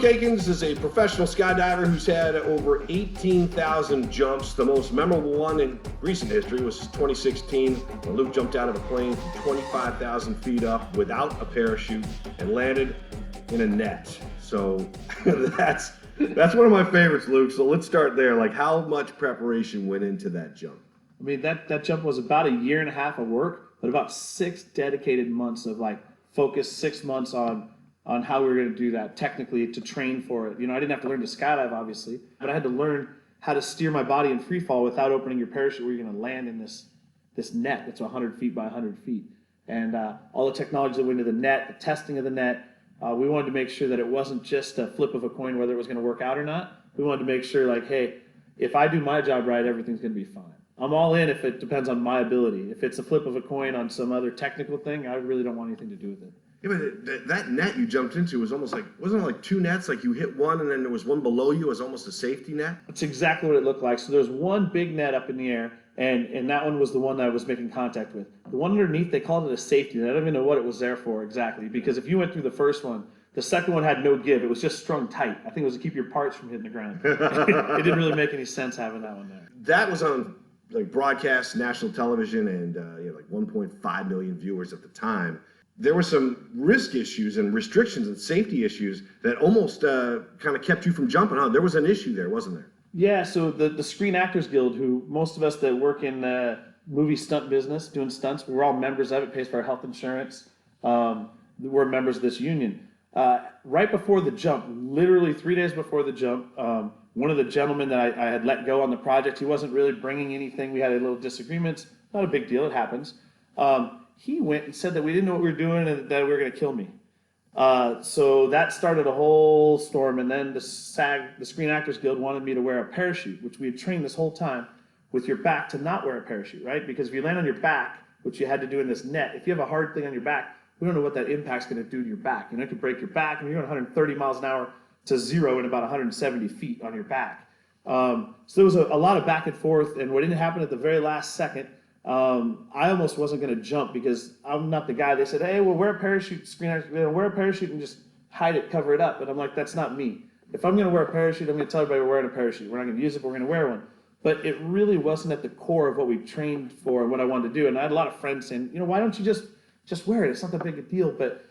Aikins is a professional skydiver who's had over 18,000 jumps. The most memorable one in recent history was 2016 when Luke jumped out of a plane from 25,000 feet up without a parachute and landed in a net. So that's one of my favorites, Luke. So let's start there. Like, how much preparation went into that jump? I mean, that jump was about a year and a half of work, but about 6 dedicated months of like focus, 6 months on how we were going to do that technically to train for it. You know, I didn't have to learn to skydive, obviously, but I had to learn how to steer my body in free fall without opening your parachute where you're going to land in this net that's 100 feet by 100 feet. And all the technology that went into the net, the testing of the net, we wanted to make sure that it wasn't just a flip of a coin whether it was going to work out or not. We wanted to make sure, like, hey, if I do my job right, everything's going to be fine. I'm all in if it depends on my ability. If it's a flip of a coin on some other technical thing, I really don't want anything to do with it. Yeah, but that net you jumped into was almost like, wasn't it like 2 nets? Like you hit one and then there was one below you as almost a safety net? That's exactly what it looked like. So there's one big net up in the air, and that one was the one that I was making contact with. The one underneath, they called it a safety net. I don't even know what it was there for exactly, because if you went through the first one, the second one had no give. It was just strung tight. I think it was to keep your parts from hitting the ground. It didn't really make any sense having that one there. That was on like broadcast national television and like 1.5 million viewers at the time. There were some risk issues and restrictions and safety issues that almost kind of kept you from jumping on. There was an issue there, wasn't there? Yeah, so the Screen Actors Guild, who most of us that work in the movie stunt business, doing stunts, we're all members of it, pays for our health insurance. We're members of this union. Right before the jump, literally 3 days before the jump, one of the gentlemen that I had let go on the project, he wasn't really bringing anything. We had a little disagreements. Not a big deal, it happens. He went and said that we didn't know what we were doing and that we were going to kill me. So that started a whole storm, and then the Screen Actors Guild wanted me to wear a parachute, which we had trained this whole time with your back to not wear a parachute, right? Because if you land on your back, which you had to do in this net, if you have a hard thing on your back, we don't know what that impact's going to do to your back. You know, it could break your back, and you're going 130 miles an hour to zero in about 170 feet on your back. So there was a lot of back and forth, and what didn't happen at the very last second, I almost wasn't going to jump because I'm not the guy. They said, hey, well, wear a parachute, wear a parachute and just hide it, cover it up. And I'm like, that's not me. If I'm going to wear a parachute, I'm going to tell everybody we're wearing a parachute. We're not going to use it, but we're going to wear one. But it really wasn't at the core of what we trained for and what I wanted to do. And I had a lot of friends saying, why don't you just wear it? It's not that big a deal. But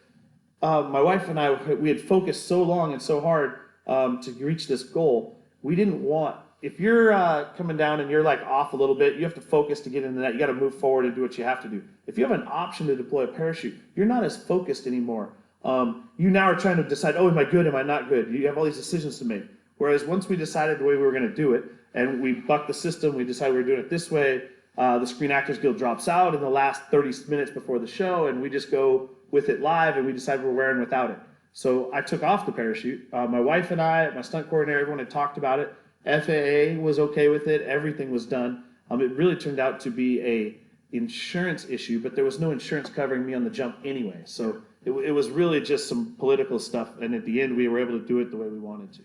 my wife and I, we had focused so long and so hard to reach this goal. We didn't want, if you're coming down and you're like off a little bit, you have to focus to get into that. You got to move forward and do what you have to do. If you have an option to deploy a parachute, you're not as focused anymore. You now are trying to decide, oh, am I good? Am I not good? You have all these decisions to make. Whereas once we decided the way we were going to do it, and we bucked the system, we decided we were doing it this way, the Screen Actors Guild drops out in the last 30 minutes before the show, and we just go with it live, and we decide we're wearing without it. So I took off the parachute. My wife and I, my stunt coordinator, everyone had talked about it. FAA was okay with it. Everything was done. It really turned out to be a insurance issue, but there was no insurance covering me on the jump anyway. So it was really just some political stuff, and at the end, we were able to do it the way we wanted to.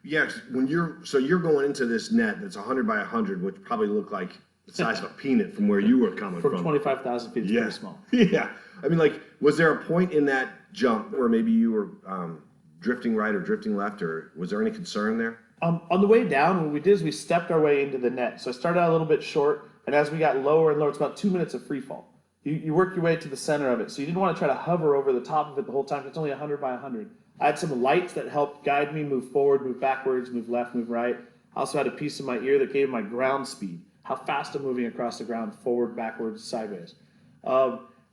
Yes, you're going into this net that's 100 by 100, which probably looked like the size of a peanut from where you were coming from. From 25,000 feet, it's pretty small. Yeah. I mean, like, was there a point in that jump where maybe you were drifting right or drifting left, or was there any concern there? On the way down, what we did is we stepped our way into the net. So I started out a little bit short, and as we got lower and lower, it's about 2 minutes of free fall. You work your way to the center of it. So you didn't want to try to hover over the top of it the whole time. It's only 100 by 100. I had some lights that helped guide me move forward, move backwards, move left, move right. I also had a piece in my ear that gave my ground speed, how fast I'm moving across the ground, forward, backwards, sideways.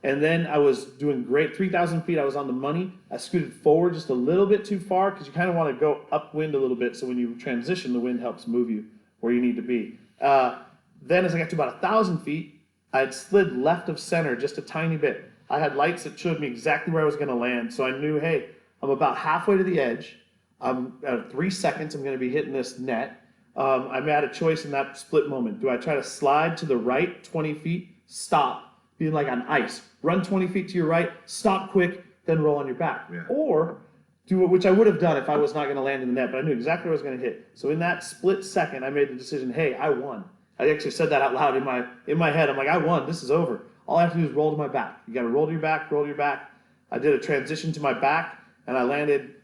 And then I was doing great. 3,000 feet, I was on the money. I scooted forward just a little bit too far because you kind of want to go upwind a little bit, so when you transition, the wind helps move you where you need to be. Then as I got to about 1,000 feet, I had slid left of center just a tiny bit. I had lights that showed me exactly where I was going to land, so I knew, hey, I'm about halfway to the edge. I'm at 3 seconds, I'm going to be hitting this net. I made a choice in that split moment. Do I try to slide to the right 20 feet, stop, being like on ice, run 20 feet to your right, stop quick, then roll on your back? Yeah. Or do it, which I would have done if I was not going to land in the net, but I knew exactly where I was going to hit. So in that split second, I made the decision, hey, I won. I actually said that out loud in my head. I'm like, I won, this is over. All I have to do is roll to my back. You got to roll to your back, roll to your back. I did a transition to my back, and I landed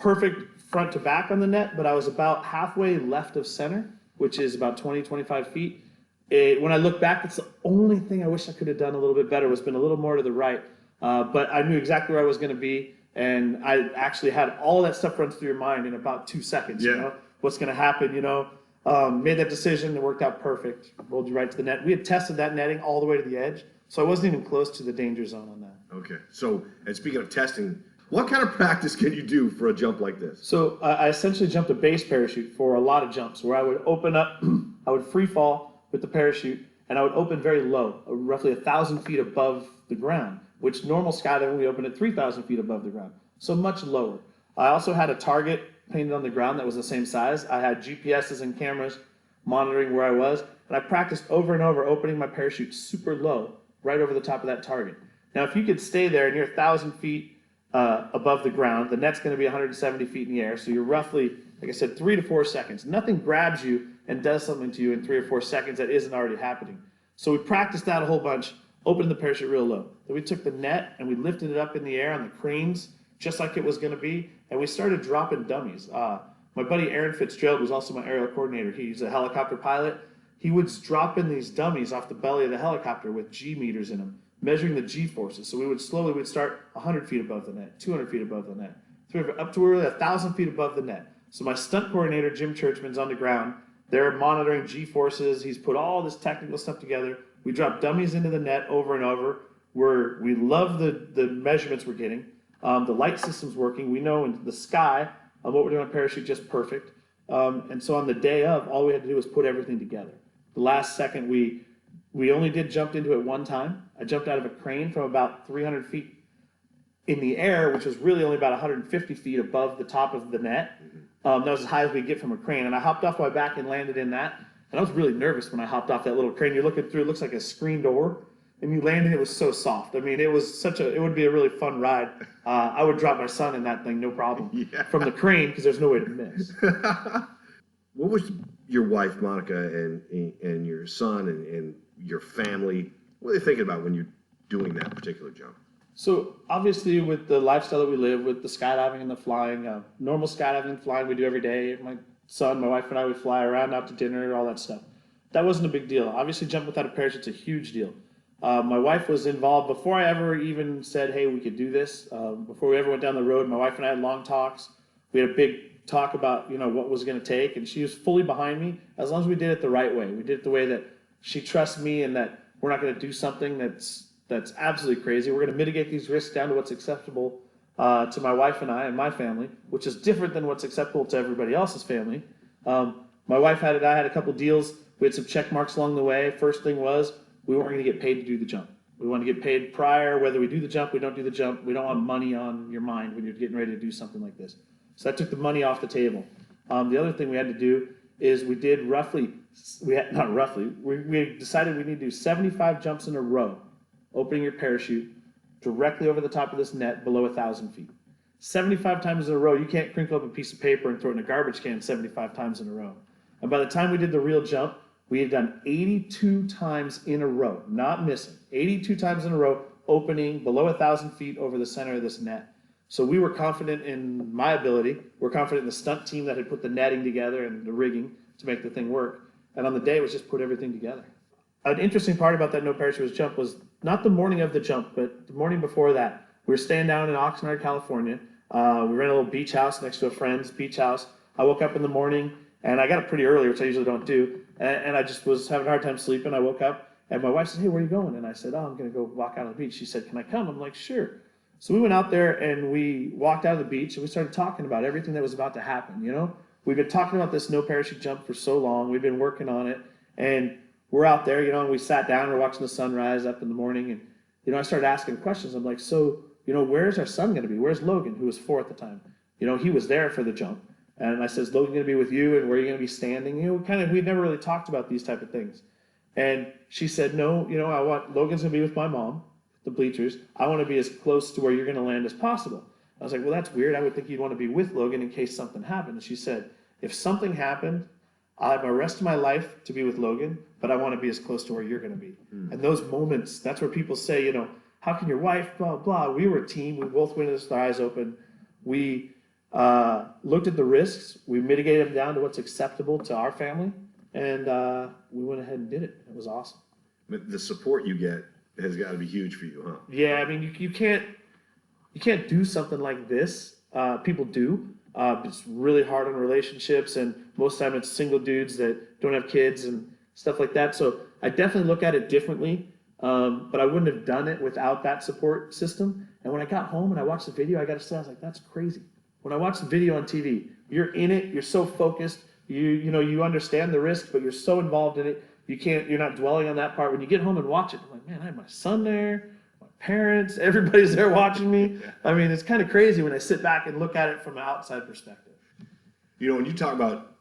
perfect front to back on the net, but I was about halfway left of center, which is about 20, 25 feet. When I look back, it's the only thing I wish I could have done a little bit better, was been a little more to the right. But I knew exactly where I was going to be, and I actually had all that stuff runs through your mind in about 2 seconds. Yeah. You know, what's going to happen, you know. Made that decision, it worked out perfect. Rolled you right to the net. We had tested that netting all the way to the edge, so I wasn't even close to the danger zone on that. Okay. So, and speaking of testing, what kind of practice can you do for a jump like this? So I essentially jumped a base parachute for a lot of jumps, where I would open up, I would free fall with the parachute, and I would open very low, roughly 1,000 feet above the ground, which normal skydiving we open at 3,000 feet above the ground, so much lower. I also had a target painted on the ground that was the same size. I had GPSs and cameras monitoring where I was, and I practiced over and over opening my parachute super low, right over the top of that target. Now, if you could stay there and you're 1,000 feet above the ground, the net's going to be 170 feet in the air, so you're roughly, like I said, 3 to 4 seconds. Nothing grabs you and does something to you in 3 or 4 seconds that isn't already happening. So we practiced that a whole bunch, opened the parachute real low. Then we took the net and we lifted it up in the air on the cranes, just like it was going to be, and we started dropping dummies. My buddy Aaron Fitzgerald was also my aerial coordinator. He's a helicopter pilot. He would drop in these dummies off the belly of the helicopter with G meters in them, measuring the G forces. So we'd start 100 feet above the net, 200 feet above the net, up to 1,000 feet above the net. So my stunt coordinator, Jim Churchman's on the ground. They're monitoring G forces. He's put all this technical stuff together. We drop dummies into the net over and over. We love the measurements we're getting. The light system's working. We know in the sky what we're doing on parachute just perfect. And so on the day of, all we had to do was put everything together. The last second, we only jumped into it one time. I jumped out of a crane from about 300 feet in the air, which was really only about 150 feet above the top of the net. That was as high as we get from a crane. And I hopped off my back and landed in that. And I was really nervous when I hopped off that little crane. You're looking through, it looks like a screen door. And you landed, it was so soft. I mean, it would be a really fun ride. I would drop my son in that thing, no problem, from the crane, because there's no way to miss. What was your wife, Monica, and your son and your family, what are they thinking about when you're doing that particular jump? So obviously with the lifestyle that we live, with the skydiving and the flying, normal skydiving and flying we do every day. My son, my wife and I would fly around, out to dinner, all that stuff. That wasn't a big deal. Obviously jumping without a parachute's a huge deal. My wife was involved before I ever even said, hey, we could do this. Before we ever went down the road, my wife and I had long talks. We had a big talk about, what was going to take, and she was fully behind me as long as we did it the right way. We did it the way that she trusts me, and that we're not going to do something that's absolutely crazy. We're going to mitigate these risks down to what's acceptable to my wife and I and my family, which is different than what's acceptable to everybody else's family. My wife and I had a couple deals. We had some check marks along the way. First thing was, we weren't going to get paid to do the jump. We want to get paid prior, whether we do the jump, we don't do the jump. We don't want money on your mind when you're getting ready to do something like this. So that took the money off the table. The other thing we had to do is we decided we need to do 75 jumps in a row, opening your parachute directly over the top of this net below 1,000 feet. 75 times in a row, you can't crinkle up a piece of paper and throw it in a garbage can 75 times in a row. And by the time we did the real jump, we had done 82 times in a row, not missing, 82 times in a row, opening below 1,000 feet over the center of this net. So we were confident in my ability. We're confident in the stunt team that had put the netting together and the rigging to make the thing work. And on the day, it was just put everything together. An interesting part about that no parachute jump was not the morning of the jump, but the morning before that. We were staying down in Oxnard, California. We ran a little beach house next to a friend's beach house. I woke up in the morning, and I got up pretty early, which I usually don't do. And I just was having a hard time sleeping. I woke up, and my wife said, hey, where are you going? And I said, I'm going to go walk out on the beach. She said, can I come? I'm like, sure. So we went out there, and we walked out of the beach, and we started talking about everything that was about to happen, We've been talking about this no parachute jump for so long. We've been working on it, and we're out there, and we sat down, we're watching the sunrise up in the morning, and, I started asking questions. I'm like, so, where's our son going to be? Where's Logan, who was 4 at the time? He was there for the jump. And I said, is Logan going to be with you, and where are you going to be standing? We'd never really talked about these type of things. And she said, no, I want Logan's going to be with my mom, the bleachers. I want to be as close to where you're going to land as possible. I was like, well, that's weird. I would think you'd want to be with Logan in case something happened. And she said, if something happened, I have the rest of my life to be with Logan, but I want to be as close to where you're going to be. And those moments, that's where people say, how can your wife, blah, blah. We were a team. We both went with our eyes open. We looked at the risks, we mitigated them down to what's acceptable to our family, and we went ahead and did it. It was awesome. But the support you get has got to be huge for you, huh? Yeah, I mean, you can't do something like this. People do. It's really hard on relationships, and most of the time it's single dudes that don't have kids and stuff like that. So I definitely look at it differently, but I wouldn't have done it without that support system. And when I got home and I watched the video, I got to say, I was like, that's crazy. When I watched the video on TV, you're in it, you're so focused, you understand the risk, but you're so involved in it, you're not dwelling on that part. When you get home and watch it, I'm like, man, I have my son there, my parents, everybody's there watching me. I mean, it's kind of crazy when I sit back and look at it from an outside perspective. When you talk about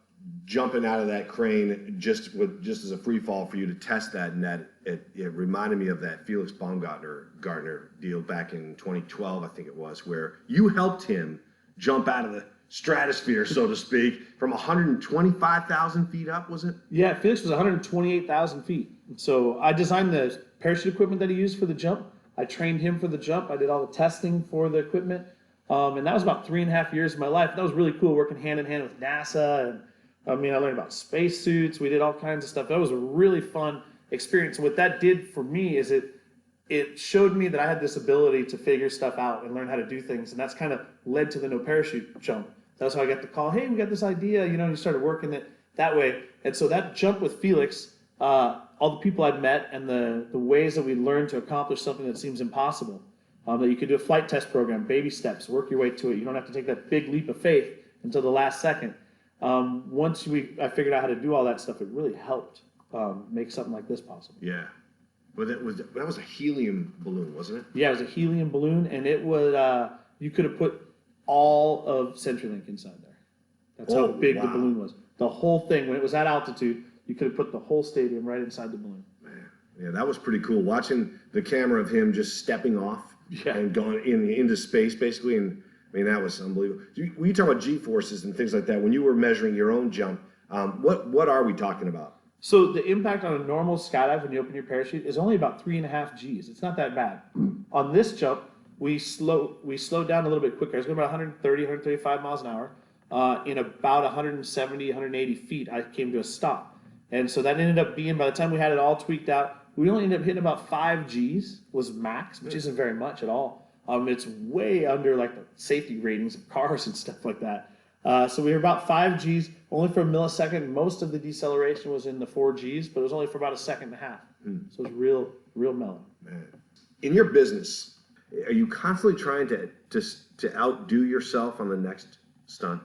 jumping out of that crane just as a free fall for you to test that, and that it reminded me of that Felix Baumgartner deal back in 2012, I think it was, where you helped him jump out of the stratosphere, so to speak, from 125,000 feet up, was it? Yeah, Felix was 128,000 feet. So I designed the parachute equipment that he used for the jump. I trained him for the jump. I did all the testing for the equipment. And that was about 3.5 years of my life. That was really cool, working hand in hand with NASA. And I learned about spacesuits. We did all kinds of stuff. That was a really fun experience. And what that did for me is it showed me that I had this ability to figure stuff out and learn how to do things. And that's kind of led to the no parachute jump. That's how I got the call, hey, we got this idea, and you started working it that way. And so that jump with Felix, all the people I'd met and the ways that we learned to accomplish something that seems impossible, that you could do a flight test program, baby steps, work your way to it. You don't have to take that big leap of faith until the last second. Once I figured out how to do all that stuff, it really helped make something like this possible. Yeah. But that was a helium balloon, wasn't it? Yeah, it was a helium balloon, and it would you could have put all of CenturyLink inside there. That's how big the balloon was. The whole thing, when it was at altitude, you could have put the whole stadium right inside the balloon. Man, yeah, that was pretty cool. Watching the camera of him just stepping off and going into space, basically, and that was unbelievable. When you talk about G-forces and things like that, when you were measuring your own jump, what are we talking about? So the impact on a normal skydive when you open your parachute is only about 3.5 Gs. It's not that bad. On this jump, we slowed down a little bit quicker. I was going about 130, 135 miles an hour. In about 170, 180 feet, I came to a stop. And so that ended up being, by the time we had it all tweaked out, we only ended up hitting about 5 Gs was max, which isn't very much at all. It's way under like the safety ratings of cars and stuff like that. So we were about 5 Gs, only for a millisecond. Most of the deceleration was in the 4 Gs, but it was only for about 1.5 seconds. So it was real mellow. Man. In your business, are you constantly trying to outdo yourself on the next stunt?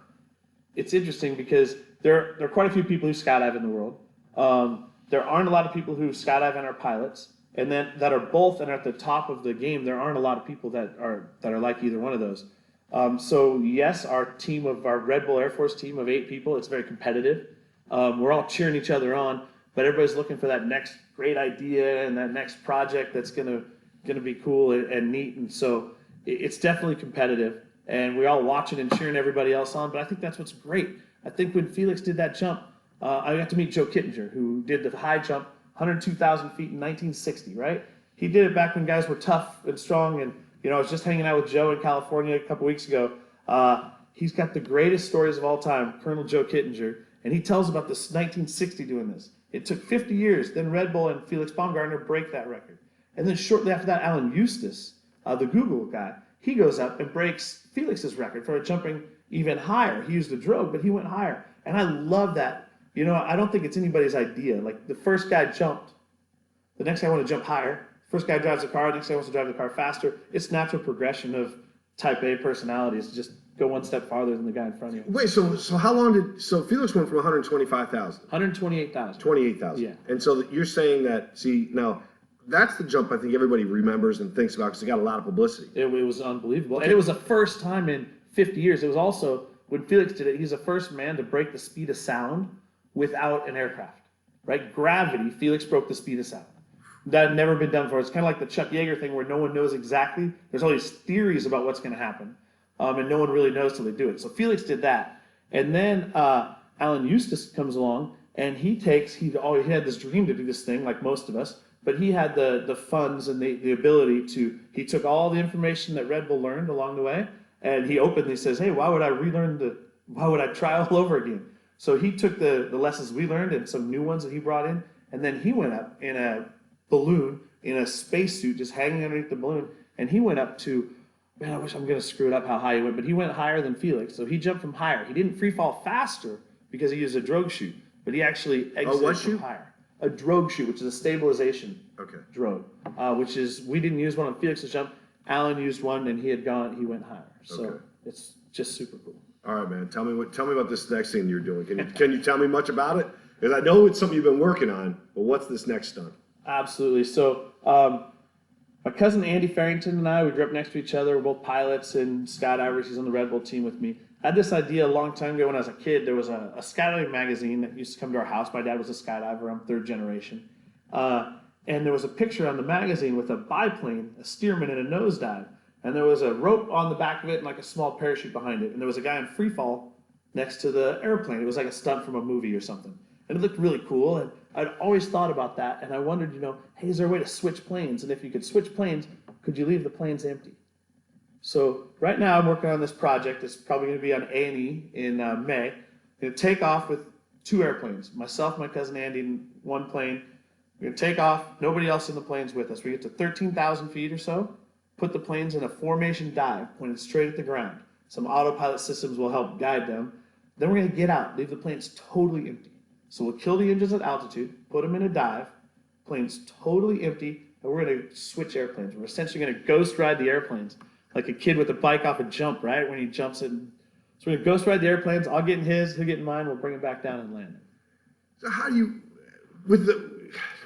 It's interesting because there are quite a few people who skydive in the world. There aren't a lot of people who skydive and are pilots, and then that are both and are at the top of the game. There aren't a lot of people that are like either one of those. So yes, our Red Bull Air Force team of 8 people, it's very competitive. We're all cheering each other on, but everybody's looking for that next great idea and that next project that's gonna be cool and neat. And so it's definitely competitive, and we're all watching and cheering everybody else on. But I think that's what's great. I think when Felix did that jump, I got to meet Joe Kittinger, who did the high jump, 102,000 feet in 1960. Right? He did it back when guys were tough and strong. And I was just hanging out with Joe in California a couple weeks ago. He's got the greatest stories of all time, Colonel Joe Kittinger, and he tells about this 1960 doing this. It took 50 years. Then Red Bull and Felix Baumgartner break that record. And then shortly after that, Alan Eustace, the Google guy, he goes up and breaks Felix's record for jumping even higher. He used a drogue, but he went higher. And I love that. I don't think it's anybody's idea. Like, the first guy jumped. The next guy wanted to jump higher. First guy drives a car. The next guy wants to drive the car faster. It's natural progression of type A personalities. Just go one step farther than the guy in front of you. Wait, so how long so Felix went from 125,000? 128,000. 28,000. Yeah. And so you're saying that, now, that's the jump I think everybody remembers and thinks about because it got a lot of publicity. It was unbelievable. Okay. And it was the first time in 50 years. It was also, when Felix did it, he's the first man to break the speed of sound without an aircraft. Right? Gravity, Felix broke the speed of sound. That had never been done before. It's kind of like the Chuck Yeager thing where no one knows exactly. There's all these theories about what's going to happen, and no one really knows till they do it. So Felix did that. And then Alan Eustace comes along, and he had this dream to do this thing like most of us, but he had the funds and the ability to, he took all the information that Red Bull learned along the way, And he openly says, hey, why would I try all over again? So he took the lessons we learned and some new ones that he brought in, and then he went up in a balloon, in a spacesuit, just hanging underneath the balloon, and he went up to, man, I wish I'm going to screw it up how high he went, but he went higher than Felix, so he jumped from higher. He didn't free fall faster because he used a drogue chute, but he actually exited from higher. A drogue chute, which is a stabilization drogue, which is, we didn't use one on Felix's jump. Alan used one, and he went higher. So it's just super cool. All right, man. Tell me about this next thing you're doing. Can you tell me much about it? Because I know it's something you've been working on, but what's this next stunt? Absolutely. So my cousin Andy Farrington and I, we grew up next to each other. We're both pilots and skydivers. He's on the Red Bull team with me. I had this idea a long time ago when I was a kid. There was a skydiving magazine that used to come to our house. My dad was a skydiver. I'm third generation. And there was a picture on the magazine with a biplane, a Stearman, and a nosedive. And there was a rope on the back of it and like a small parachute behind it. And there was a guy in free fall next to the airplane. It was like a stunt from a movie or something. And it looked really cool. And I'd always thought about that. And I wondered, hey, is there a way to switch planes? And if you could switch planes, could you leave the planes empty? So right now I'm working on this project. It's probably going to be on A&E in May. I'm going to take off with 2 airplanes, myself, my cousin Andy, in one plane. We're going to take off, nobody else in the planes with us. We get to 13,000 feet or so, put the planes in a formation dive, pointed straight at the ground. Some autopilot systems will help guide them. Then we're going to get out, leave the planes totally empty. So we'll kill the engines at altitude, put them in a dive, planes totally empty, and we're going to switch airplanes. We're essentially going to ghost ride the airplanes, like a kid with a bike off a jump, right? When he jumps in. So we're going to ghost ride the airplanes. I'll get in his, he'll get in mine. We'll bring him back down and land it. So how do you,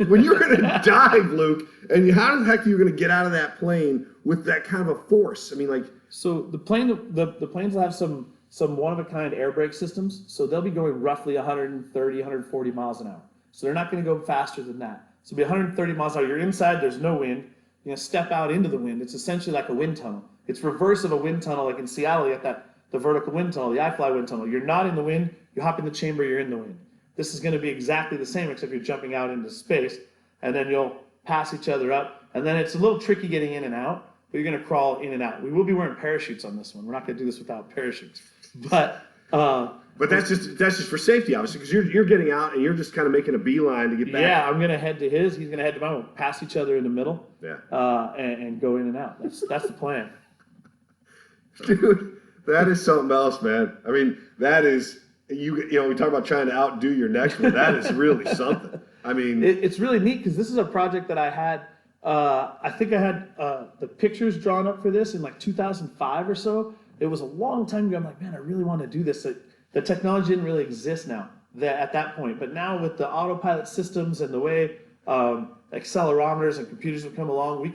when you're going to dive, Luke, and how the heck are you going to get out of that plane with that kind of a force? I mean, like. So the planes will have some one-of-a-kind air brake systems. So they'll be going roughly 130, 140 miles an hour. So they're not going to go faster than that. So it'll be 130 miles an hour. You're inside, there's no wind. You're going to step out into the wind. It's essentially like a wind tunnel. It's reverse of a wind tunnel, like in Seattle, you got the vertical wind tunnel, the I-Fly wind tunnel. You're not in the wind, you hop in the chamber, you're in the wind. This is going to be exactly the same, except you're jumping out into space, and then you'll pass each other up, and then it's a little tricky getting in and out, but you're going to crawl in and out. We will be wearing parachutes on this one. We're not going to do this without parachutes. But that's just for safety, obviously, because you're getting out and you're just kind of making a beeline to get back. Yeah, I'm going to head to his. He's going to head to mine. We'll pass each other in the middle. Yeah. And go in and out. That's the plan. Dude, that is something else, man. I mean, that is we talk about trying to outdo your next one. That is really something. I mean, it's really neat because this is a project that I had. I think I had the pictures drawn up for this in like 2005 or so. It was a long time ago. I'm like, man, I really want to do this. The technology didn't really exist now at that point. But now with the autopilot systems and the way accelerometers and computers have come along, we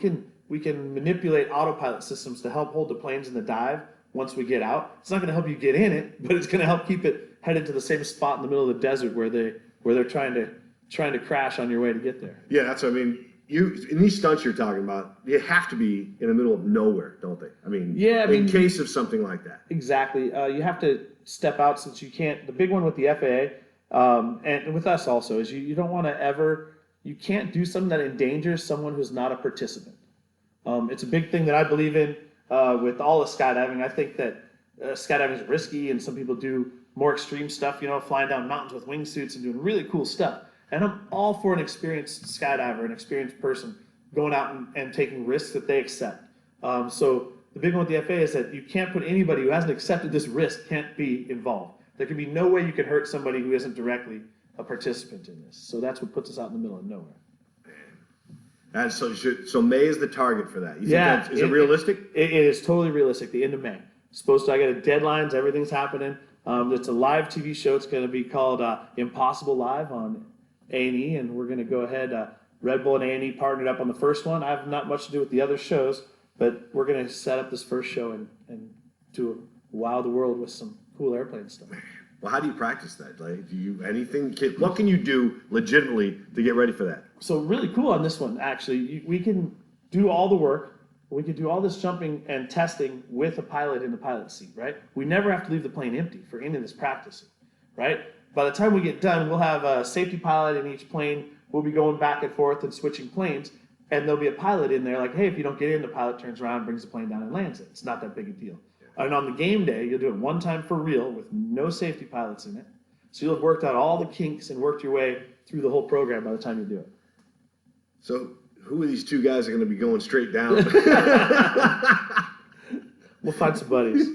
can manipulate autopilot systems to help hold the planes in the dive once we get out. It's not going to help you get in it, but it's going to help keep it headed to the same spot in the middle of the desert where they're trying to crash on your way to get there. Yeah, that's what I mean. In these stunts you're talking about, you have to be in the middle of nowhere, don't they? I mean, in case of something like that. Exactly. You have to step out since you can't. The big one with the FAA and with us also is you don't want to you can't do something that endangers someone who's not a participant. It's a big thing that I believe in with all the skydiving. I think that skydiving is risky, and some people do more extreme stuff, flying down mountains with wingsuits and doing really cool stuff. And I'm all for an experienced skydiver, an experienced person going out and taking risks that they accept. So the big one with the FAA is that you can't put anybody who hasn't accepted this risk can't be involved. There can be no way you can hurt somebody who isn't directly a participant in this. So that's what puts us out in the middle of nowhere. So May is the target for that. Is it realistic? It is totally realistic. The end of May. I got deadlines. Everything's happening. It's a live TV show. It's going to be called Impossible Live on A&E, and we're going to go ahead. Red Bull and A&E partnered up on the first one. I have not much to do with the other shows, but we're going to set up this first show and do wow the world with some cool airplane stuff. Well, how do you practice that? Like, what can you do legitimately to get ready for that? So really cool on this one, actually. We can do all the work. We can do all this jumping and testing with a pilot in the pilot seat, right? We never have to leave the plane empty for any of this practicing, right? By the time we get done, we'll have a safety pilot in each plane. We'll be going back and forth and switching planes, and there'll be a pilot in there like, hey, if you don't get in, the pilot turns around, brings the plane down, and lands it. It's not that big a deal. And on the game day, you'll do it one time for real with no safety pilots in it. So you'll have worked out all the kinks and worked your way through the whole program by the time you do it. So who are these two guys that are going to be going straight down? We'll find some buddies.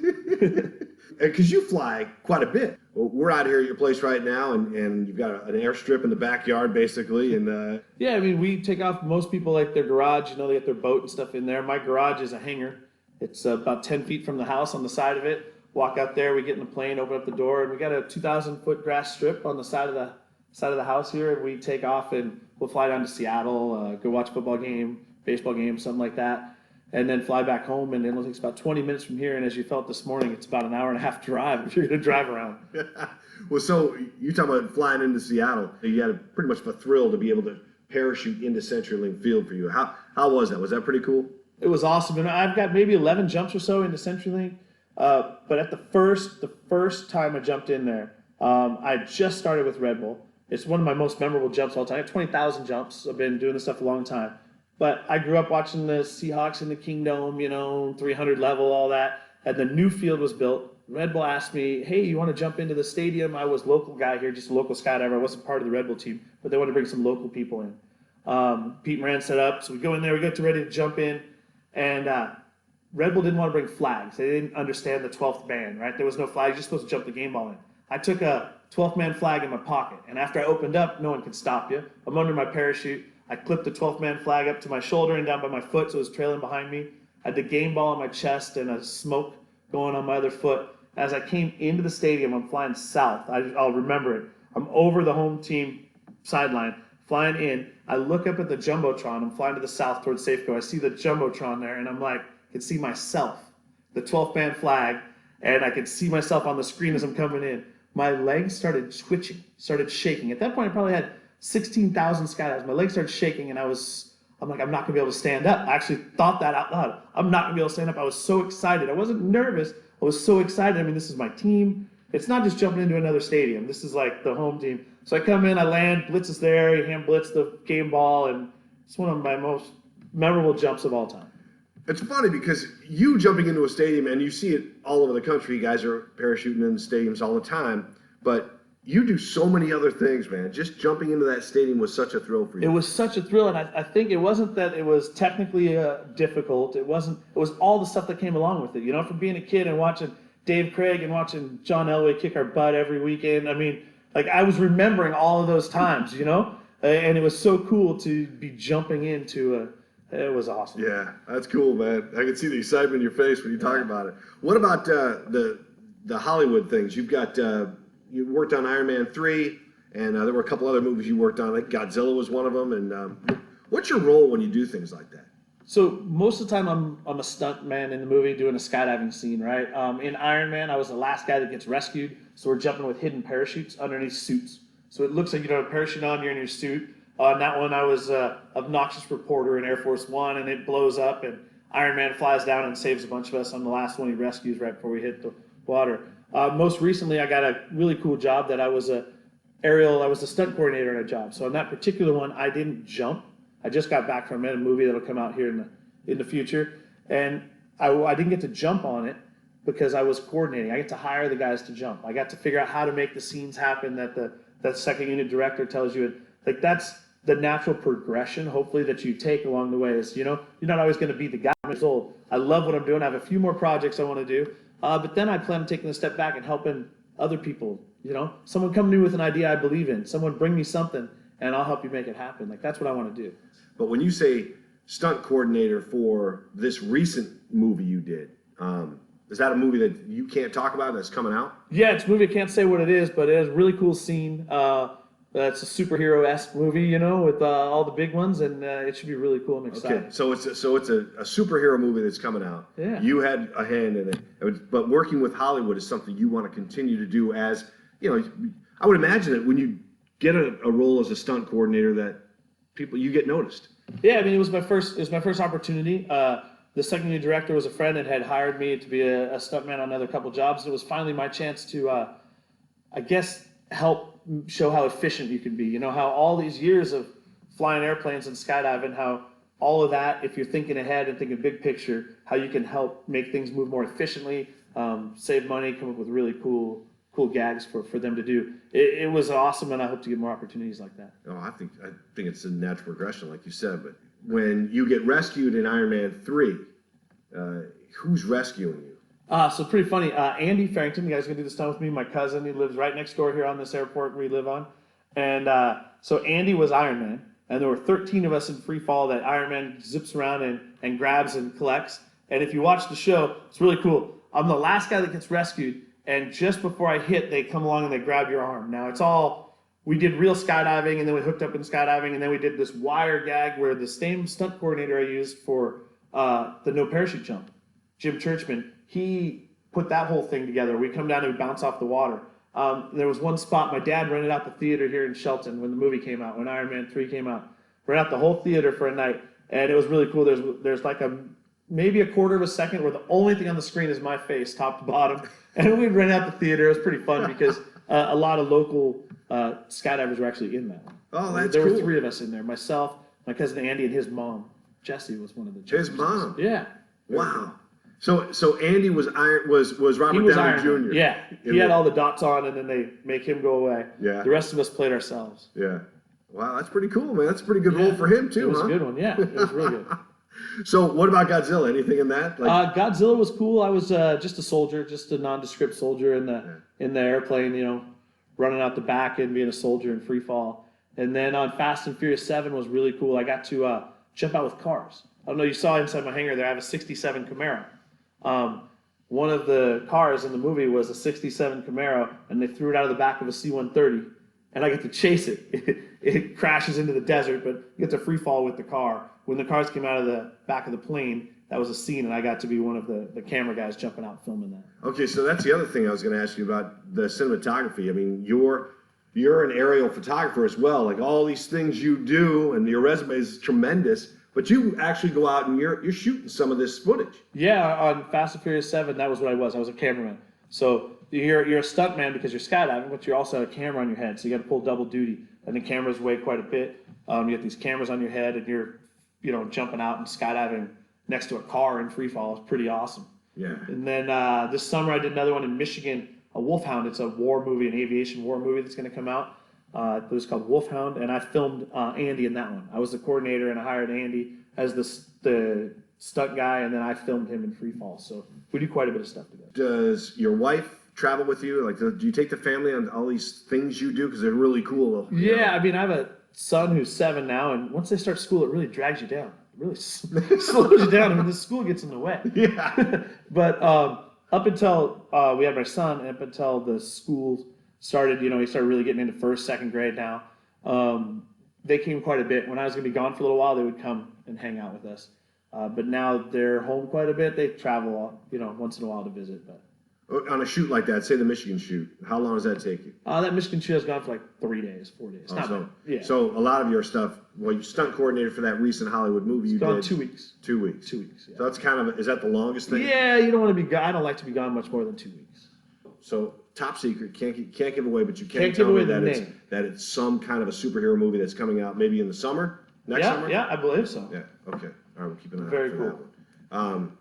Because you fly quite a bit. Well, we're out here at your place right now, and you've got an airstrip in the backyard, basically. And yeah, I mean, we take off. Most people like their garage. They get their boat and stuff in there. My garage is a hangar. It's about 10 feet from the house on the side of it. Walk out there, we get in the plane, open up the door, and we got a 2,000-foot grass strip on the side of the house here, and we take off and we'll fly down to Seattle, go watch a football game, baseball game, something like that, and then fly back home. And it takes about 20 minutes from here. And as you felt this morning, it's about an hour and a half drive if you're going to drive around. Well, so you talking about flying into Seattle? You had pretty much a thrill to be able to parachute into CenturyLink Field for you. How was that? Was that pretty cool? It was awesome, and I've got maybe 11 jumps or so into CenturyLink. But at the first time I jumped in there, I just started with Red Bull. It's one of my most memorable jumps of all time. I have 20,000 jumps. I've been doing this stuff a long time. But I grew up watching the Seahawks in the Kingdome, 300 level, all that. And the new field was built. Red Bull asked me, hey, you want to jump into the stadium? I was local guy here, just a local skydiver. I wasn't part of the Red Bull team, but they wanted to bring some local people in. Pete Moran set up, so we go in there, we get ready to jump in. And Red Bull didn't want to bring flags. They didn't understand the 12th man, right? There was no flag. You're just supposed to jump the game ball in. I took a 12th man flag in my pocket, and after I opened up, no one could stop you. I'm under my parachute. I clipped the 12th man flag up to my shoulder and down by my foot, so it was trailing behind me. I had the game ball on my chest and a smoke going on my other foot. As I came into the stadium, I'm flying south. I'll remember it. I'm over the home team sideline, flying in. I look up at the Jumbotron. I'm flying to the south towards Safeco. I see the Jumbotron there, and I'm like, I can see myself, the 12th man flag, and I could see myself on the screen as I'm coming in. My legs started twitching, started shaking. At that point, I probably had 16,000 skydives. My legs started shaking, and I'm like, I'm not gonna be able to stand up. I actually thought that out loud. I'm not gonna be able to stand up. I was so excited. I wasn't nervous. I was so excited. I mean, this is my team. It's not just jumping into another stadium. This is like the home team. So I come in, I land, Blitz is there, you hand Blitz the game ball, and it's one of my most memorable jumps of all time. It's funny because you jumping into a stadium, and you see it all over the country. You guys are parachuting in the stadiums all the time, but you do so many other things, man. Just jumping into that stadium was such a thrill for you. It was such a thrill, and I think it wasn't that it was technically difficult. It was all the stuff that came along with it. From being a kid and watching Dave Craig and watching John Elway kick our butt every weekend. I mean, I was remembering all of those times, and it was so cool to be jumping into it was awesome. Yeah, that's cool, man. I can see the excitement in your face when you talk about it. What about the Hollywood things? You've got you worked on Iron Man 3, and there were a couple other movies you worked on. I think Godzilla was one of them. And what's your role when you do things like that? So most of the time I'm a stunt man in the movie doing a skydiving scene, right? In Iron Man, I was the last guy that gets rescued. So we're jumping with hidden parachutes underneath suits. So it looks like you don't have a parachute on, you're in your suit. On that one, I was an obnoxious reporter in Air Force One, and it blows up, and Iron Man flies down and saves a bunch of us. I'm the last one he rescues right before we hit the water. Most recently, I got a really cool job that I was the stunt coordinator on a job. So on that particular one, I didn't jump. I just got back from a movie that'll come out here in the future, and I didn't get to jump on it because I was coordinating. I get to hire the guys to jump. I got to figure out how to make the scenes happen that the second unit director tells you. That's the natural progression, hopefully, that you take along the way. Is you're not always going to be the guy years old. I love what I'm doing. I have a few more projects I want to do, but then I plan on taking a step back and helping other people. Someone come to me with an idea I believe in. Someone bring me something, and I'll help you make it happen. That's what I want to do. But when you say stunt coordinator for this recent movie you did, is that a movie that you can't talk about that's coming out? Yeah, it's a movie. I can't say what it is, but it has a really cool scene. It's a superhero-esque movie, with all the big ones, and it should be really cool. I'm excited. Okay, so it's a superhero movie that's coming out. Yeah. You had a hand in it, but working with Hollywood is something you want to continue to do. As I would imagine that when you get a role as a stunt coordinator, that you get noticed. Yeah, I mean, it was my first opportunity. The second unit director was a friend that had hired me to be a stuntman on another couple jobs. It was finally my chance to, I guess, help show how efficient you can be. How all these years of flying airplanes and skydiving, how all of that, if you're thinking ahead and thinking big picture, how you can help make things move more efficiently, save money, come up with really cool gags for them to do. It was awesome, and I hope to get more opportunities like that. Oh, I think it's a natural progression, like you said. But when you get rescued in Iron Man 3, who's rescuing you? So pretty funny. Andy Farrington, the guy's gonna do the stunt with me. My cousin, he lives right next door here on this airport we live on. And so Andy was Iron Man, and there were 13 of us in free fall that Iron Man zips around and grabs and collects. And if you watch the show, it's really cool. I'm the last guy that gets rescued, and just before I hit, they come along and they grab your arm. Now it's all, we did real skydiving, and then we hooked up in skydiving, and then we did this wire gag where the same stunt coordinator I used for the no parachute jump, Jim Churchman, he put that whole thing together. We come down and we bounce off the water. There was one spot, my dad rented out the theater here in Shelton when the movie came out, when Iron Man 3 came out. Rented out the whole theater for a night, and it was really cool. There's like maybe a quarter of a second where the only thing on the screen is my face, top to bottom. And we'd rent out the theater. It was pretty fun because a lot of local skydivers were actually in that one. Oh, that's There cool. were 3 of us in there. Myself, my cousin Andy, and his mom. Jessie was one of the His mom? Yeah. Wow. So Andy was Robert He was Downey Iron Man. Jr. Yeah. He had all the dots on, and then they make him go away. Yeah. The rest of us played ourselves. Yeah. Wow, that's pretty cool, man. That's a pretty good role for him too, It was huh? a good one. Yeah, it was really good. So what about Godzilla? Anything in that? Godzilla was cool. I was just a soldier, just a nondescript soldier in the airplane, running out the back and being a soldier in free fall. And then on Fast and Furious 7 was really cool. I got to jump out with cars. I don't know, you saw inside my hangar there, I have a 67 Camaro. One of the cars in the movie was a 67 Camaro, and they threw it out of the back of a C-130, and I get to chase it. It crashes into the desert, but you get to free fall with the car. When the cars came out of the back of the plane, that was a scene, and I got to be one of the camera guys jumping out filming that. Okay, so that's the other thing I was going to ask you about, the cinematography. I mean, you're an aerial photographer as well. Like all these things you do, and your resume is tremendous. But you actually go out and you're shooting some of this footage. Yeah, on Fast and Furious 7, that was what I was. I was a cameraman. So you're a stuntman because you're skydiving, but you're also a camera on your head. So you got to pull double duty, and the cameras weigh quite a bit. You get these cameras on your head, and you're jumping out and skydiving next to a car in free fall. It's pretty awesome. Yeah. And then this summer I did another one in Michigan, a Wolfhound. It's a war movie, an aviation war movie that's going to come out. It was called Wolfhound, and I filmed Andy in that one. I was the coordinator, and I hired Andy as the stunt guy, and then I filmed him in free fall. So we do quite a bit of stuff together. Does your wife travel with you? Like, do you take the family on all these things you do? Because they're really cool. Yeah, I mean, I have a son who's 7 now, and once they start school, it really drags you down. It really slows you down. I mean, the school gets in the way. Yeah. But up until we had my son, up until the school started, he started really getting into 1st, 2nd grade now. They came quite a bit. When I was going to be gone for a little while, they would come and hang out with us. But now they're home quite a bit. They travel, once in a while to visit. But on a shoot like that, say the Michigan shoot, how long does that take you? that Michigan shoot has gone for like 3 days, 4 days. So a lot of your stuff, you stunt coordinator for that recent Hollywood movie you did. 2 weeks. 2 weeks. 2 weeks. Yeah. So that's kind of, is that the longest thing? Yeah, you don't want to be gone. I don't like to be gone much more than 2 weeks. So top secret, can't give away, but you can Can't tell give me away that it's some kind of a superhero movie that's coming out maybe in the summer, next summer. Yeah, I believe so. Yeah. Okay. All right, we'll keep an eye out Very for cool. that one.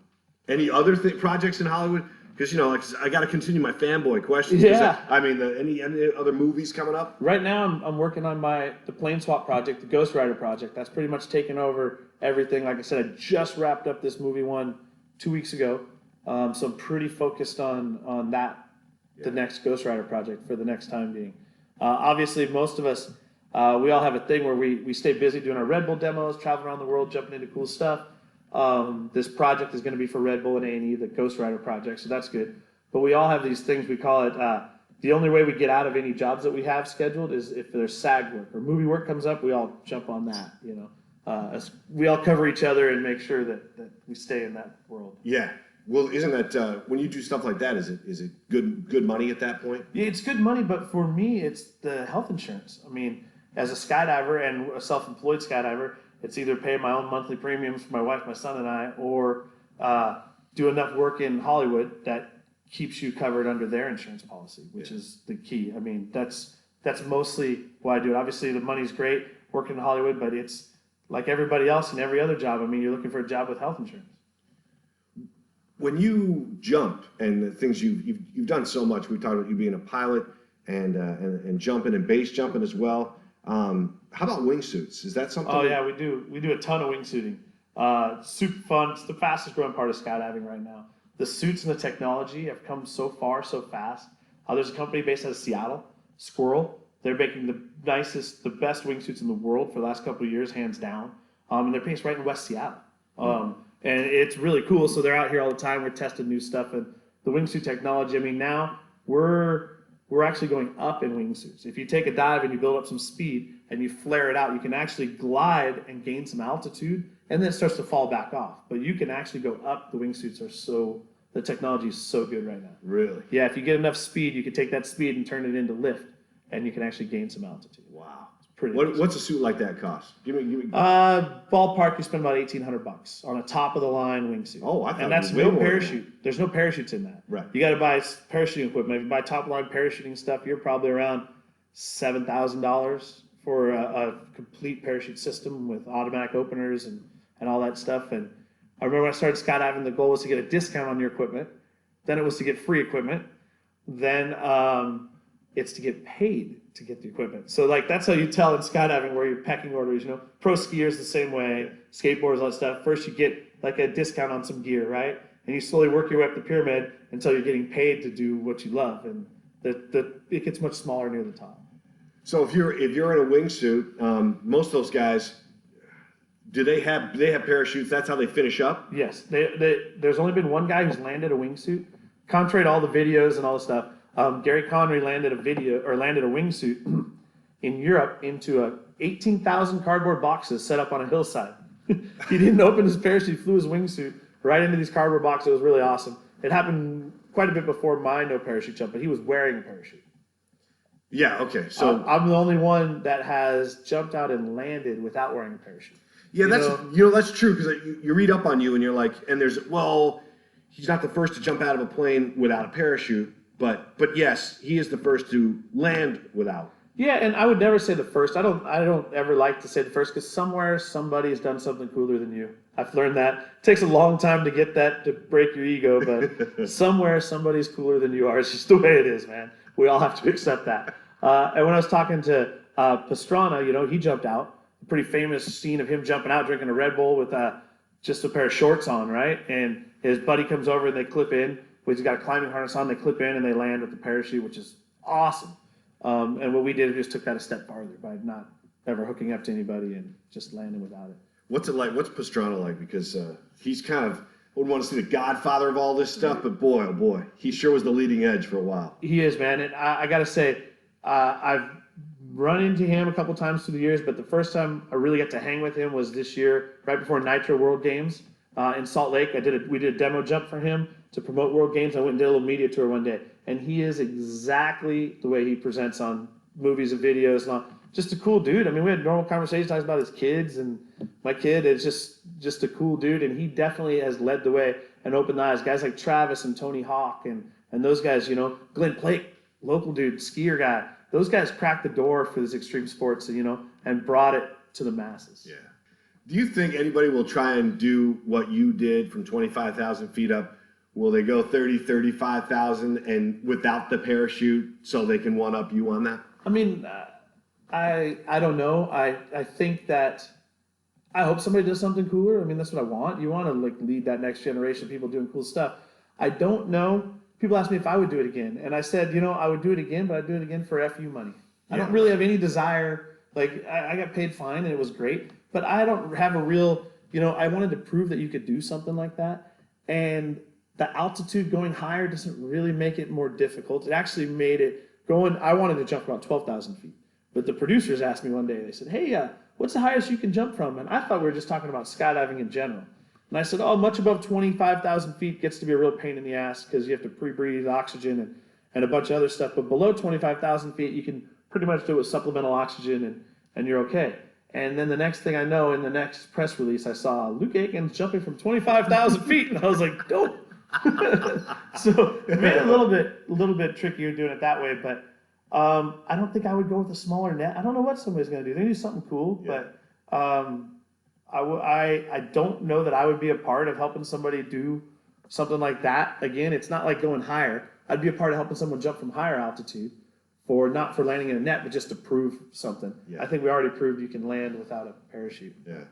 Any other projects in Hollywood? Because I got to continue my fanboy questions. Yeah. I mean, any other movies coming up? Right now, I'm working on the plane swap project, the Ghost Rider project. That's pretty much taken over everything. Like I said, I just wrapped up this movie 2 weeks ago, so I'm pretty focused on that. The next Ghost Rider project for the next time being. Obviously, most of us, we all have a thing where we stay busy doing our Red Bull demos, traveling around the world, jumping into cool stuff. This project is going to be for Red Bull and A&E, the Ghost Rider project, so that's good. But we all have these things, we call it, the only way we get out of any jobs that we have scheduled is if there's SAG work or movie work comes up, we all jump on that, we all cover each other and make sure that we stay in that world. Yeah. Well, isn't that when you do stuff like that? Is it good money at that point? Yeah, it's good money, but for me, it's the health insurance. I mean, as a skydiver and a self-employed skydiver, it's either pay my own monthly premiums for my wife, my son, and I, or do enough work in Hollywood that keeps you covered under their insurance policy, which is the key. I mean, that's mostly why I do it. Obviously, the money's great working in Hollywood, but it's like everybody else in every other job. I mean, you're looking for a job with health insurance. When you jump and the things you've done so much, we talked about you being a pilot and jumping and base jumping as well. How about wingsuits? Is that something? Oh yeah, we do. We do a ton of wingsuiting. Super fun. It's the fastest growing part of skydiving right now. The suits and the technology have come so far, so fast. There's a company based out of Seattle, Squirrel. They're making the nicest, the best wingsuits in the world for the last couple of years, hands down. And they're based right in West Seattle. And it's really cool. So they're out here all the time. We're testing new stuff. And the wingsuit technology, I mean, now we're actually going up in wingsuits. If you take a dive and you build up some speed and you flare it out, you can actually glide and gain some altitude, and then it starts to fall back off. But you can actually go up. The wingsuits are the technology is so good right now. Really? Yeah, if you get enough speed, you can take that speed and turn it into lift, and you can actually gain some altitude. Wow. Pretty What's a suit like that cost? Give me. Ballpark, you spend about $1,800 on a top of the line wingsuit. Oh, I thought and that's it was way no more than parachute. There's no parachutes in that. Right. You got to buy parachuting equipment. If you buy top line parachuting stuff, you're probably around $7,000 for a complete parachute system with automatic openers and all that stuff. And I remember when I started skydiving, the goal was to get a discount on your equipment. Then it was to get free equipment. Then it's to get paid to get the equipment. So like that's how you tell in skydiving where your pecking order is, pro skiers the same way, skateboarders, all that stuff. First you get like a discount on some gear, right? And you slowly work your way up the pyramid until you're getting paid to do what you love. And it gets much smaller near the top. So if you're in a wingsuit, most of those guys, do they have parachutes? That's how they finish up? Yes. There's only been one guy who's landed a wingsuit. Contrary to all the videos and all the stuff, Gary Connery landed a wingsuit in Europe into 18,000 cardboard boxes set up on a hillside. He didn't open his parachute, he flew his wingsuit right into these cardboard boxes. It was really awesome. It happened quite a bit before my no parachute jump, but he was wearing a parachute. Yeah, okay. So I'm the only one that has jumped out and landed without wearing a parachute. Yeah, that's true, because you read up on you and you're like, and he's not the first to jump out of a plane without a parachute. But yes, he is the first to land without. Yeah, and I would never say the first. I don't ever like to say the first, because somewhere somebody's done something cooler than you. I've learned that. It takes a long time to get that, to break your ego, but somewhere somebody's cooler than you are. It's just the way it is, man. We all have to accept that. And when I was talking to Pastrana, he jumped out. A pretty famous scene of him jumping out, drinking a Red Bull with just a pair of shorts on, right? And his buddy comes over and they clip in. He's got a climbing harness on, they clip in and they land with the parachute, which is awesome. And what we did, we just took that a step farther by not ever hooking up to anybody and just landing without it. What's it like? What's Pastrana like? Because he's kind of, I wouldn't want to say the godfather of all this stuff, but boy, oh boy, he sure was the leading edge for a while. He is, man. And I got to say, I've run into him a couple times through the years, but the first time I really got to hang with him was this year, right before Nitro World Games in Salt Lake. We did a demo jump for him to promote World Games. I went and did a little media tour one day, and he is exactly the way he presents on movies and videos and all. Just a cool dude. I mean, we had normal conversations talking about his kids, and my kid is just a cool dude, and he definitely has led the way and opened the eyes. Guys like Travis and Tony Hawk and those guys, Glenn Plake, local dude, skier guy. Those guys cracked the door for this extreme sports, and brought it to the masses. Yeah. Do you think anybody will try and do what you did from 25,000 feet up? Will they go 30, 35,000 and without the parachute so they can one-up you on that? I mean, I don't know. I think that I hope somebody does something cooler. I mean, that's what I want. You want to lead that next generation of people doing cool stuff. I don't know. People ask me if I would do it again. And I said, I would do it again, but I'd do it again for FU money. Yeah. I don't really have any desire. I got paid fine and it was great, but I don't have a real, I wanted to prove that you could do something like that. And the altitude going higher doesn't really make it more difficult. It actually made it I wanted to jump about 12,000 feet. But the producers asked me one day, they said, hey, what's the highest you can jump from? And I thought we were just talking about skydiving in general. And I said, much above 25,000 feet gets to be a real pain in the ass because you have to pre-breathe oxygen and a bunch of other stuff. But below 25,000 feet, you can pretty much do it with supplemental oxygen and you're okay. And then the next thing I know, in the next press release, I saw Luke Aikins jumping from 25,000 feet. And I was like, dope. So it made it a little bit trickier doing it that way. But I don't think I would go with a smaller net. I don't know what somebody's going to do. They do something cool. Yeah. But I don't know that I would be a part of helping somebody do something like that. Again, it's not like going higher. I'd be a part of helping someone jump from higher altitude, not for landing in a net, but just to prove something. Yeah. I think we already proved you can land without a parachute. Yeah.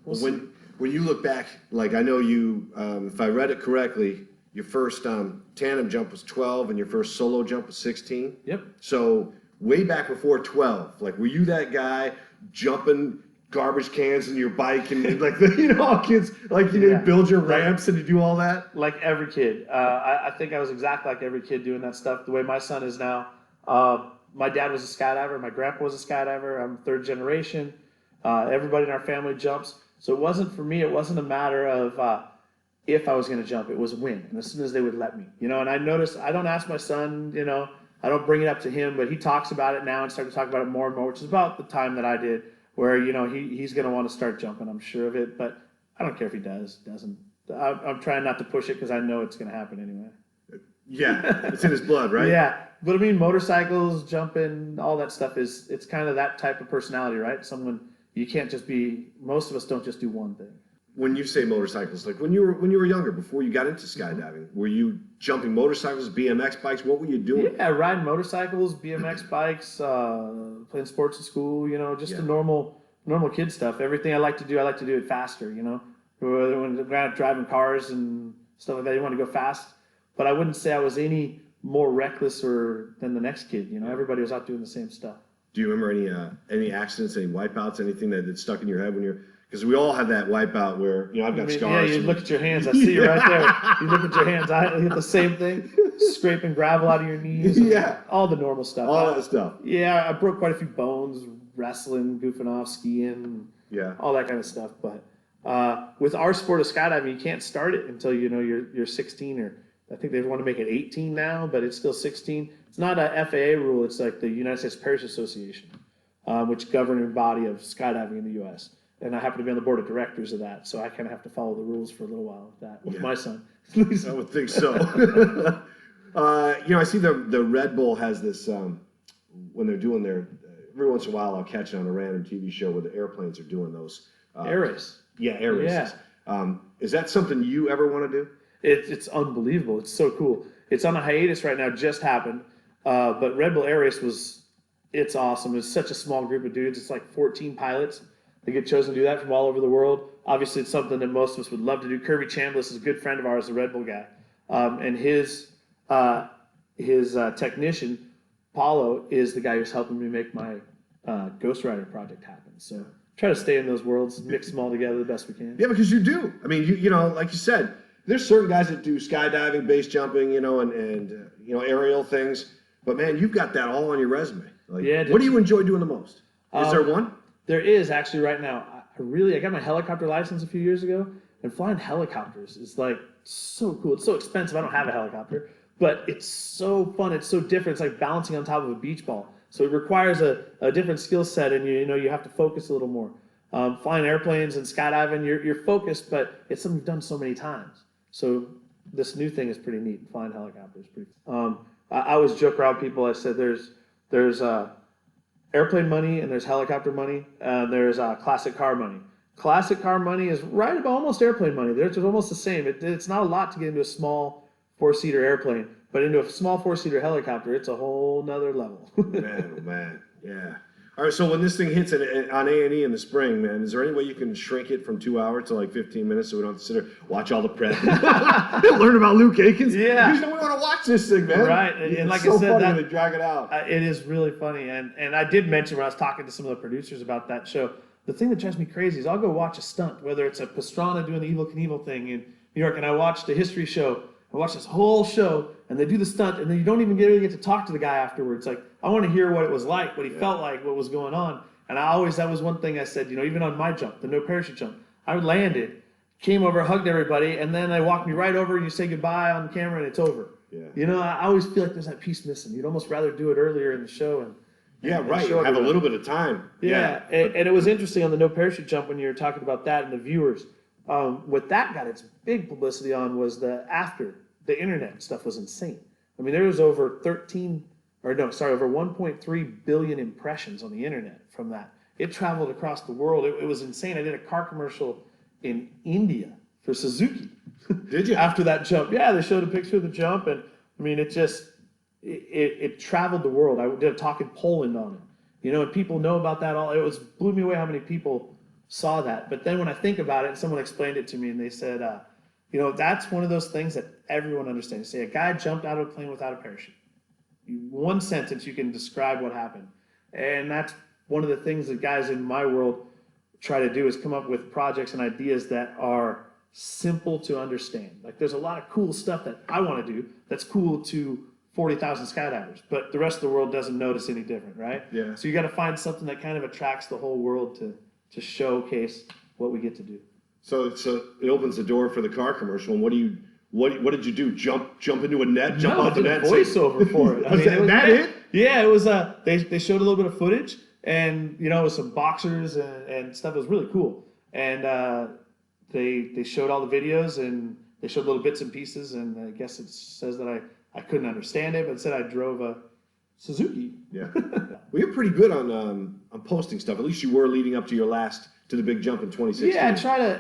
When you look back, like I know you, if I read it correctly, your first tandem jump was 12 and your first solo jump was 16. Yep. So way back before 12, like were you that guy jumping garbage cans in your bike and like all kids like you build your ramps and you do all that? Like every kid. I think I was exactly like every kid doing that stuff. The way my son is now. My dad was a skydiver. My grandpa was a skydiver. I'm third generation. Everybody in our family jumps. So it wasn't for me. It wasn't a matter of if I was going to jump. It was when, and as soon as they would let me. And I noticed I don't ask my son. I don't bring it up to him, but he talks about it now and started to talk about it more and more, which is about the time that I did, where he's going to want to start jumping. I'm sure of it, but I don't care if he doesn't. I'm trying not to push it because I know it's going to happen anyway. Yeah, it's in his blood, right? Yeah, but I mean, motorcycles, jumping, all that stuff it's kind of that type of personality, right? You can't just be. Most of us don't just do one thing. When you say motorcycles, like when you were younger, before you got into skydiving, were you jumping motorcycles, BMX bikes? What were you doing? Yeah, riding motorcycles, BMX bikes, playing sports at school. Just the normal kid stuff. Everything I like to do it faster. When I'm driving cars and stuff like that, you want to go fast. But I wouldn't say I was any more reckless than the next kid. Everybody was out doing the same stuff. Do you remember any accidents, any wipeouts, anything that stuck in your head when you're? Because we all have that wipeout where I've got scars. Yeah, you look at your hands. I see you right there. You look at your hands. I hit the same thing. Scraping gravel out of your knees. Yeah, all the normal stuff. All that stuff. Yeah, I broke quite a few bones wrestling, goofing off, skiing. Yeah, all that kind of stuff. But with our sport of skydiving, you can't start it until you're 16 or. I think they want to make it 18 now, but it's still 16. It's not a FAA rule. It's like the United States Parachute Association, which governing body of skydiving in the U.S. And I happen to be on the board of directors of that, so I kind of have to follow the rules for a little while with my son. I would think so. I see the Red Bull has this when they're doing every once in a while I'll catch it on a random TV show where the airplanes are doing those air race. Yeah, air races. Yeah. Is that something you ever want to do? It's unbelievable. It's so cool. It's on a hiatus right now. Just happened, but Red Bull Air Race it's awesome. It's such a small group of dudes. It's like 14 pilots. They get chosen to do that from all over the world. Obviously, it's something that most of us would love to do. Kirby Chambliss is a good friend of ours, the Red Bull guy, and his technician Paulo is the guy who's helping me make my Ghost Rider project happen. So try to stay in those worlds, mix them all together the best we can. Yeah, because you do. I mean, you like you said. There's certain guys that do skydiving, base jumping, and aerial things. But man, you've got that all on your resume. Like, what do you enjoy doing the most? Is there one? There is actually right now. I got my helicopter license a few years ago, and flying helicopters is like so cool. It's so expensive. I don't have a helicopter, but it's so fun. It's so different. It's like balancing on top of a beach ball. So it requires a different skill set, and you have to focus a little more. Flying airplanes and skydiving, you're focused, but it's something you've done so many times. So this new thing is pretty neat. Flying helicopters, I always joke around people. I said there's airplane money and there's helicopter money. There's classic car money. Classic car money is right about almost airplane money. It's almost the same. It's not a lot to get into a small 4-seater airplane, but into a small 4-seater helicopter, it's a whole nother level. Man, oh man, yeah. All right, so when this thing hits on A&E in the spring, man, is there any way you can shrink it from 2 hours to like 15 minutes so we don't have to sit there, watch all the prep, learn about Luke Aikins? Yeah. We want to watch this thing, man. Right, and like I said, funny when they drag it out. It is really funny, and I did mention when I was talking to some of the producers about that show, the thing that drives me crazy is I'll go watch a stunt, whether it's a Pastrana doing the Evel Knievel thing in New York, and I watched a history show. I watched this whole show, and they do the stunt, and then you don't even really get to talk to the guy afterwards. Like, I want to hear what it was like, what he felt like, what was going on. And that was one thing I said, even on my jump, the no parachute jump, I landed, came over, hugged everybody, and then they walked me right over, and you say goodbye on camera, and it's over. Yeah. I always feel like there's that piece missing. You'd almost rather do it earlier in the show. Have a little bit of time. Yeah. And it was interesting on the no parachute jump when you were talking about that and the viewers. What that got its big publicity on was the internet stuff was insane. I mean, there was over 1.3 billion impressions on the internet from that. It traveled across the world. It was insane. I did a car commercial in India for Suzuki. Did you? After that jump. Yeah, they showed a picture of the jump, and I mean, it traveled the world. I did a talk in Poland on it, and people know about that all. It blew me away how many people saw that. But then when I think about it, and someone explained it to me, and they said, that's one of those things that everyone understands. Say a guy jumped out of a plane without a parachute. One sentence, you can describe what happened. And that's one of the things that guys in my world try to do, is come up with projects and ideas that are simple to understand. Like, there's a lot of cool stuff that I want to do that's cool to 40,000 skydivers, but the rest of the world doesn't notice any different, right? Yeah. So you got to find something that kind of attracts the whole world to showcase what we get to do. So it opens the door for the car commercial. And what did you do? Jump into a net? Jump off the net? Voiceover for it. It? Yeah, it was. They showed a little bit of footage, and it was some boxers and stuff. It was really cool. And they showed all the videos, and they showed little bits and pieces. And I guess it says that I couldn't understand it, but it said I drove a Suzuki. Yeah. Well, you're pretty good on posting stuff. At least you were leading up to to the big jump in 2016. Yeah,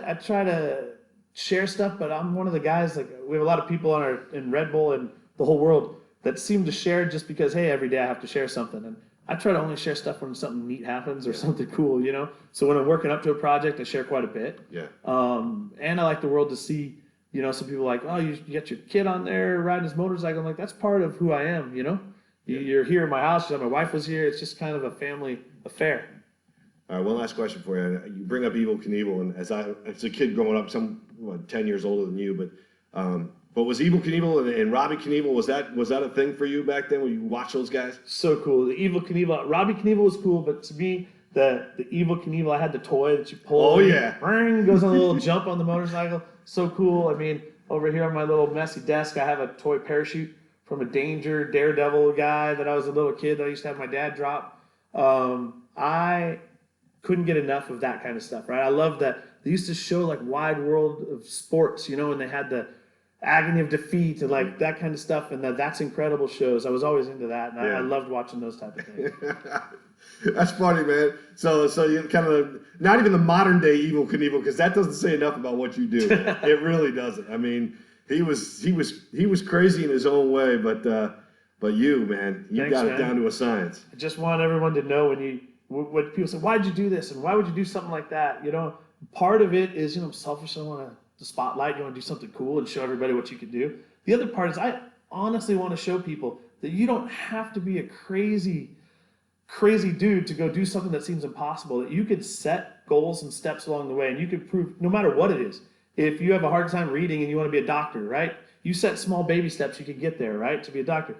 I try to share stuff, but I'm one of the guys, like, we have a lot of people in Red Bull and the whole world that seem to share just because, hey, every day I have to share something. And I try to only share stuff when something neat happens or something cool, So when I'm working up to a project, I share quite a bit. Yeah. And I like the world to see, some people are like, oh, you got your kid on there riding his motorcycle. I'm like, that's part of who I am, Yeah. You're here in my house. My wife was here. It's just kind of a family affair. All right, one last question for you. You bring up Evel Knievel, and as a kid growing up, 10 years older than you, but was Evel Knievel and Robbie Knievel, was that a thing for you back then when you watched those guys? So cool. The Evel Knievel, Robbie Knievel was cool, but to me, the Evel Knievel, I had the toy that you pull. Oh, yeah. Goes on a little jump on the motorcycle. So cool. I mean, over here on my little messy desk, I have a toy parachute from a Daredevil guy that I was a little kid that I used to have my dad drop. I couldn't get enough of that kind of stuff, right? I love that they used to show like Wide World of Sports, and they had the Agony of Defeat and like that kind of stuff, and That's Incredible shows. I was always into that, and I loved watching those type of things. That's funny, man. So you kind of not even the modern day Evel Knievel, because that doesn't say enough about what you do. It really doesn't. I mean, he was crazy in his own way, but you, man, you got it down to a science. I just want everyone to know when people say, why'd you do this? And why would you do something like that? Part of it is, selfish. I want the spotlight. You want to do something cool and show everybody what you can do. The other part is I honestly want to show people that you don't have to be a crazy dude to go do something that seems impossible, that you could set goals and steps along the way, and you could prove, no matter what it is, if you have a hard time reading and you want to be a doctor, right? You set small baby steps, you could get there, right? To be a doctor.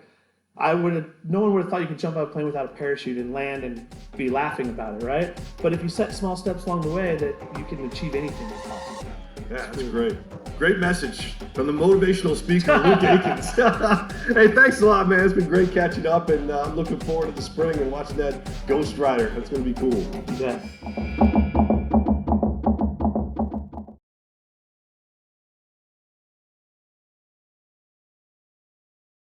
No one would have thought you could jump out of a plane without a parachute and land and be laughing about it, right? But if you set small steps along the way, that you can achieve anything that's possible. Yeah, that's great. Great message from the motivational speaker, Luke Aikins. Hey, thanks a lot, man. It's been great catching up, and I'm looking forward to the spring and watching that Ghost Rider. That's going to be cool. You bet.